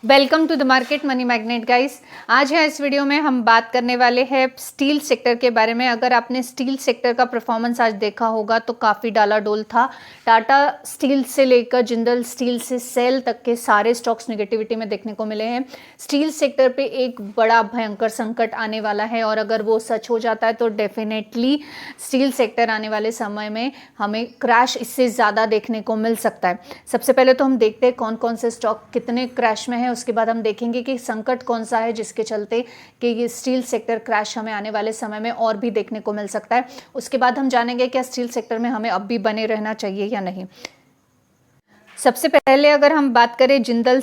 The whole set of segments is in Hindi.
Welcome to the market money magnet guys. आज है इस वीडियो में हम बात करने वाले हैं स्टील सेक्टर के बारे में। अगर आपने स्टील सेक्टर का परफॉर्मेंस आज देखा होगा तो काफ़ी डालाडोल था। टाटा स्टील से लेकर जिंदल स्टील से सेल तक के सारे स्टॉक्स नेगेटिविटी में देखने को मिले हैं। स्टील सेक्टर पे एक बड़ा भयंकर संकट आने वाला है और अगर वो सच हो जाता है तो डेफिनेटली स्टील सेक्टर आने वाले समय में हमें क्रैश इससे ज़्यादा देखने को मिल सकता है। सबसे पहले तो हम देखते हैं कौन कौन से स्टॉक कितने क्रैश में है, उसके बाद हम देखेंगे कि संकट कौन सा है जिसके चलते कि ये स्टील सेक्टर क्रैश हमें आने वाले समय में और भी देखने को मिल सकता है। उसके बाद हम जानेंगे क्या स्टील सेक्टर में हमें अब भी बने रहना चाहिए या नहीं। सबसे पहले अगर हम बात करें जिंदल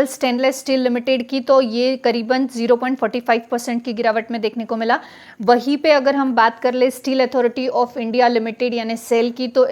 स्टेनलेस स्टील लिमिटेड की, तो ये करीबन 0.45% की गिरावट में देखने को मिला। वहीं पे अगर हम बात कर ले steel authority of India limited यानी सेल की, तो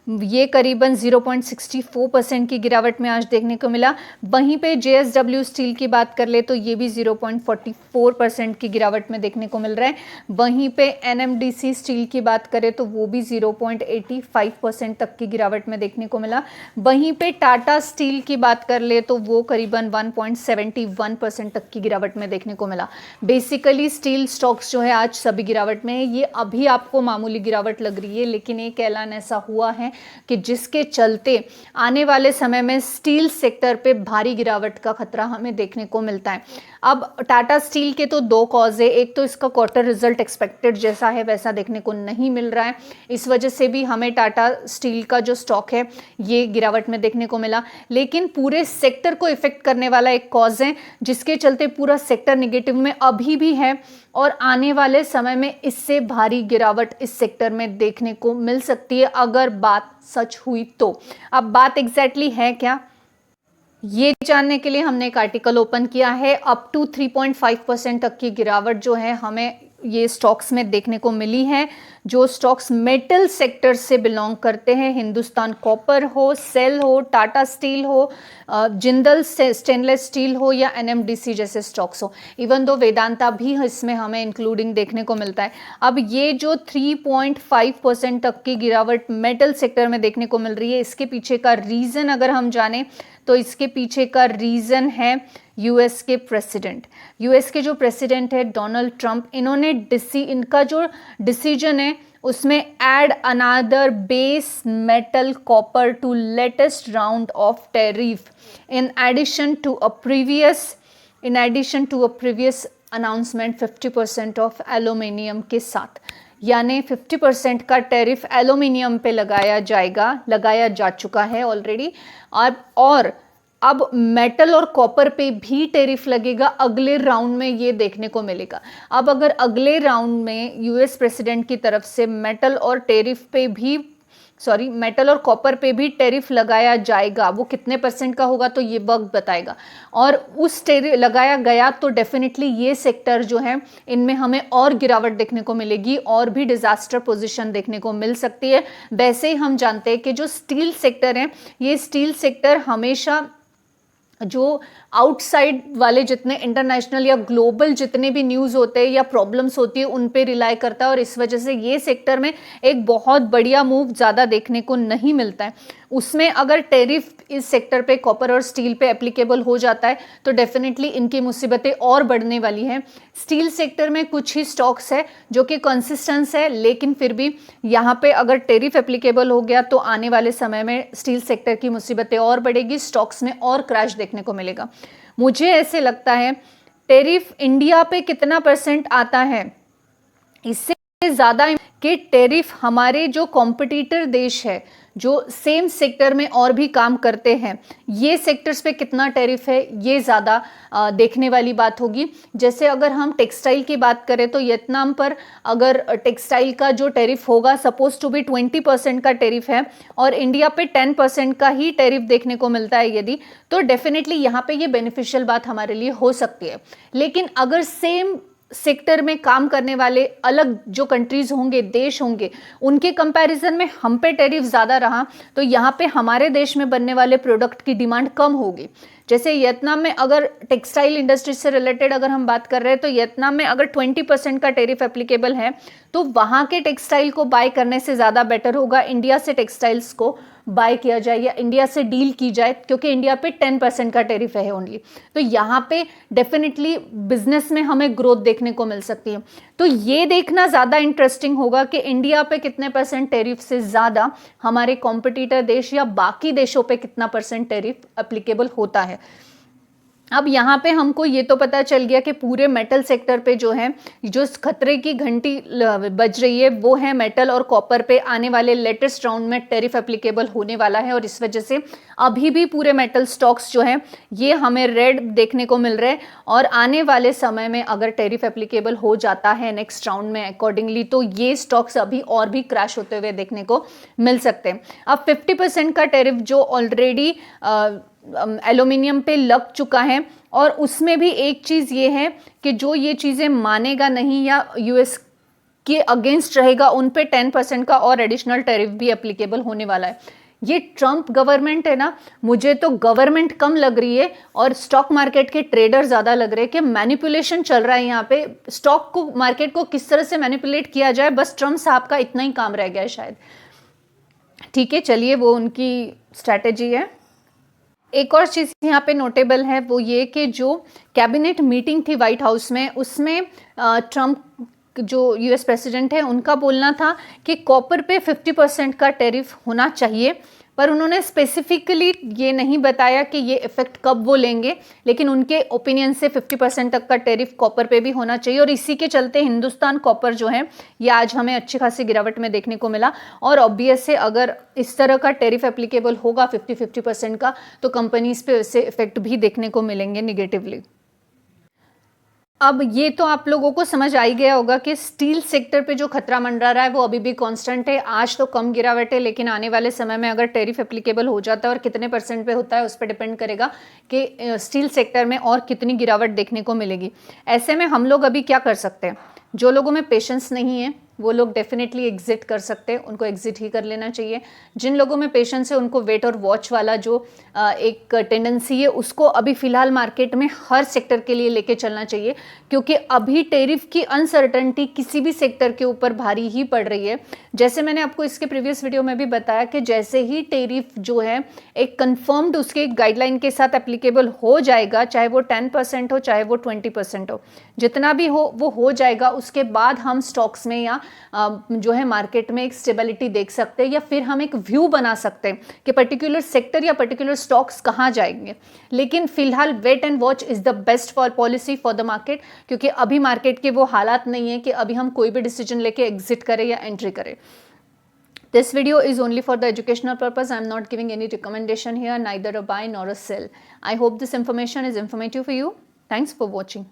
ये करीबन 0.64% की गिरावट में आज देखने को मिला। वहीं पे JSW स्टील की बात कर ले तो ये भी 0.44% की गिरावट में देखने को मिल रहा है। वहीं पे NMDC स्टील की बात करें तो वो भी 0.85% तक की गिरावट में देखने को मिला। वहीं पे टाटा स्टील की बात कर ले तो वो करीबन 1.71% तक की गिरावट में देखने को मिला। बेसिकली स्टील स्टॉक्स जो है आज सभी गिरावट में है। ये अभी आपको मामूली गिरावट लग रही है, लेकिन एक ऐलान ऐसा हुआ है कि जिसके चलते आने वाले समय में स्टील सेक्टर पे भारी गिरावट का खतरा हमें देखने को मिलता है। अब टाटा स्टील के तो दो कॉज है। एक तो इसका क्वार्टर रिजल्ट एक्सपेक्टेड जैसा है वैसा देखने को नहीं मिल रहा है, इस वजह से भी हमें टाटा स्टील का जो स्टॉक है ये गिरावट में देखने को मिला। लेकिन पूरे सेक्टर को इफेक्ट करने वाला एक कॉज है जिसके चलते पूरा सेक्टर निगेटिव में अभी भी है और आने वाले समय में इससे भारी गिरावट इस सेक्टर में देखने को मिल सकती है अगर बात सच हुई तो। अब बात एग्जैक्टली है क्या, ये जानने के लिए हमने एक आर्टिकल ओपन किया है। अप टू 3.5% तक की गिरावट जो है हमें ये स्टॉक्स में देखने को मिली है। जो स्टॉक्स मेटल सेक्टर से बिलोंग करते हैं, हिंदुस्तान कॉपर हो, सेल हो, टाटा स्टील हो, जिंदल स्टेनलेस स्टील हो या NMDC जैसे स्टॉक्स हो, इवन दो वेदांता भी इसमें हमें इंक्लूडिंग देखने को मिलता है। अब ये जो 3.5% तक की गिरावट मेटल सेक्टर में देखने को मिल रही है, इसके पीछे का रीज़न अगर हम जाने तो इसके पीछे का रीज़न है यूएस के जो प्रेसिडेंट है डोनाल्ड ट्रंप, इनका जो डिसीजन है उसमें add another base metal copper to latest round of tariff in addition to a previous announcement 50% of aluminium के साथ। यानी 50% का टैरिफ एल्यूमिनियम पे लगाया जा चुका है ऑलरेडी। और अब मेटल और कॉपर पे भी टैरिफ लगेगा अगले राउंड में, ये देखने को मिलेगा। अब अगर अगले राउंड में यूएस प्रेसिडेंट की तरफ से मेटल और कॉपर पे भी टैरिफ लगाया जाएगा, वो कितने % का होगा तो ये वक्त बताएगा। और उस टैरिफ लगाया गया तो डेफिनेटली ये सेक्टर जो है इनमें हमें और गिरावट देखने को मिलेगी और भी डिजास्टर पोजीशन देखने को मिल सकती है। वैसे ही हम जानते हैं कि जो स्टील सेक्टर है, ये स्टील सेक्टर हमेशा जो आउटसाइड वाले जितने इंटरनेशनल या ग्लोबल जितने भी न्यूज़ होते हैं या प्रॉब्लम्स होती है उन पे रिलाई करता है और इस वजह से ये सेक्टर में एक बहुत बढ़िया मूव ज़्यादा देखने को नहीं मिलता है। उसमें अगर टैरिफ इस सेक्टर पे कॉपर और स्टील पे एप्लीकेबल हो जाता है तो डेफिनेटली इनकी मुसीबतें और बढ़ने वाली हैं। स्टील सेक्टर में कुछ ही स्टॉक्स है जो कि कंसिस्टेंस है, लेकिन फिर भी यहाँ पे अगर टैरिफ एप्लीकेबल हो गया तो आने वाले समय में स्टील सेक्टर की मुसीबतें और बढ़ेगी, स्टॉक्स में और क्रैश देखने को मिलेगा। मुझे ऐसे लगता है टैरिफ इंडिया पे कितना % आता है इससे ज़्यादा कि टैरिफ हमारे जो कॉम्पिटिटर देश है जो सेम सेक्टर में और भी काम करते हैं, ये सेक्टर्स पे कितना टैरिफ है ये ज़्यादा देखने वाली बात होगी। जैसे अगर हम टेक्सटाइल की बात करें तो वियतनाम पर अगर टेक्सटाइल का जो टैरिफ होगा सपोज टू बी 20% का टैरिफ है और इंडिया पे 10% का ही टैरिफ देखने को मिलता है यदि, तो डेफिनेटली यहाँ पे ये बेनिफिशियल बात हमारे लिए हो सकती है। लेकिन अगर सेम सेक्टर में काम करने वाले अलग जो कंट्रीज होंगे, देश होंगे, उनके कंपैरिजन में हम पे टैरिफ ज़्यादा रहा तो यहाँ पे हमारे देश में बनने वाले प्रोडक्ट की डिमांड कम होगी। जैसे वियतनाम में अगर टेक्सटाइल इंडस्ट्री से रिलेटेड अगर हम बात कर रहे हैं तो वियतनाम में अगर 20% का टेरिफ एप्लीकेबल है तो वहाँ के टेक्सटाइल को बाय करने से ज़्यादा बेटर होगा इंडिया से टेक्सटाइल्स को बाय किया जाए या इंडिया से डील की जाए, क्योंकि इंडिया पे 10% का टेरिफ है ओनली। तो यहाँ पे डेफिनेटली बिजनेस में हमें ग्रोथ देखने को मिल सकती है। तो ये देखना ज़्यादा इंटरेस्टिंग होगा कि इंडिया पे कितने परसेंट टेरिफ से ज़्यादा हमारे कॉम्पिटिटर देश या बाकी देशों पे कितना परसेंट टेरिफ एप्लीकेबल होता है। अब यहाँ पे हमको ये तो पता चल गया कि पूरे मेटल सेक्टर पे जो है, जो खतरे की घंटी बज रही है वो है मेटल और कॉपर पे आने वाले लेटेस्ट राउंड में टेरिफ एप्लीकेबल होने वाला है। और इस वजह से अभी भी पूरे मेटल स्टॉक्स जो हैं ये हमें रेड देखने को मिल रहे हैं, और आने वाले समय में अगर टेरिफ एप्लीकेबल हो जाता है नेक्स्ट राउंड में अकॉर्डिंगली तो ये स्टॉक्स अभी और भी क्रैश होते हुए देखने को मिल सकते हैं। अब 50% का टेरिफ जो ऑलरेडी एल्यूमिनियम पे लग चुका है, और उसमें भी एक चीज़ ये है कि जो ये चीज़ें मानेगा नहीं या यूएस के अगेंस्ट रहेगा उन पे 10% का और एडिशनल टेरिफ भी एप्लीकेबल होने वाला है। ये ट्रंप गवर्नमेंट है ना, मुझे तो गवर्नमेंट कम लग रही है और स्टॉक मार्केट के ट्रेडर ज़्यादा लग रहे हैं कि मैनिपुलेशन चल रहा है यहाँ पे। स्टॉक को, मार्केट को किस तरह से मैनिपुलेट किया जाए, बस ट्रंप साहब का इतना ही काम रह गया है शायद। ठीक है, चलिए वो उनकी स्ट्रैटेजी है। एक और चीज़ यहाँ पे नोटेबल है वो ये कि जो कैबिनेट मीटिंग थी व्हाइट हाउस में, उसमें ट्रंप जो यूएस प्रेसिडेंट है उनका बोलना था कि कॉपर पे 50% का टेरिफ होना चाहिए, पर उन्होंने स्पेसिफिकली ये नहीं बताया कि ये इफेक्ट कब वो लेंगे, लेकिन उनके ओपिनियन से 50% तक का टेरिफ कॉपर पे भी होना चाहिए। और इसी के चलते हिंदुस्तान कॉपर जो है ये आज हमें अच्छी खासी गिरावट में देखने को मिला। और ऑब्वियस है अगर इस तरह का टेरिफ एप्लीकेबल होगा 50% का तो कंपनीज पे उससे इफेक्ट भी देखने को मिलेंगे निगेटिवली। अब ये तो आप लोगों को समझ आ ही गया होगा कि स्टील सेक्टर पे जो खतरा मंडरा रहा है वो अभी भी कांस्टेंट है। आज तो कम गिरावट है, लेकिन आने वाले समय में अगर टेरिफ एप्लीकेबल हो जाता है और कितने परसेंट पे होता है उस पर डिपेंड करेगा कि स्टील सेक्टर में और कितनी गिरावट देखने को मिलेगी। ऐसे में हम लोग अभी क्या कर सकते हैं, जो लोगों में पेशेंस नहीं है वो लोग डेफिनेटली एग्जिट कर सकते हैं, उनको एग्जिट ही कर लेना चाहिए। जिन लोगों में पेशेंस है उनको वेट और वॉच वाला जो एक टेंडेंसी है उसको अभी फिलहाल मार्केट में हर सेक्टर के लिए लेके चलना चाहिए, क्योंकि अभी टेरिफ की अनसर्टेनिटी किसी भी सेक्टर के ऊपर भारी ही पड़ रही है। जैसे मैंने आपको इसके प्रीवियस वीडियो में भी बताया कि जैसे ही टेरिफ जो है एक कंफर्म्ड उसके गाइडलाइन के साथ एप्लीकेबल हो जाएगा, चाहे वो 10% हो चाहे वो 20% हो, जितना भी हो वो हो जाएगा, उसके बाद हम स्टॉक्स में या जो है मार्केट में एक स्टेबिलिटी देख सकते हैं, या फिर हम एक व्यू बना सकते हैं कि पर्टिकुलर सेक्टर या पर्टिकुलर स्टॉक्स कहाँ जाएंगे। लेकिन फिलहाल wait and watch is the best for policy for the market, क्योंकि अभी मार्केट के वो हालात नहीं है कि अभी हम कोई भी डिसीजन लेके एग्जिट करें या एंट्री करें। This video is only for the educational purpose. I am not giving any recommendation here, neither a buy nor a sell. I hope this information is informative for you. Thanks for watching.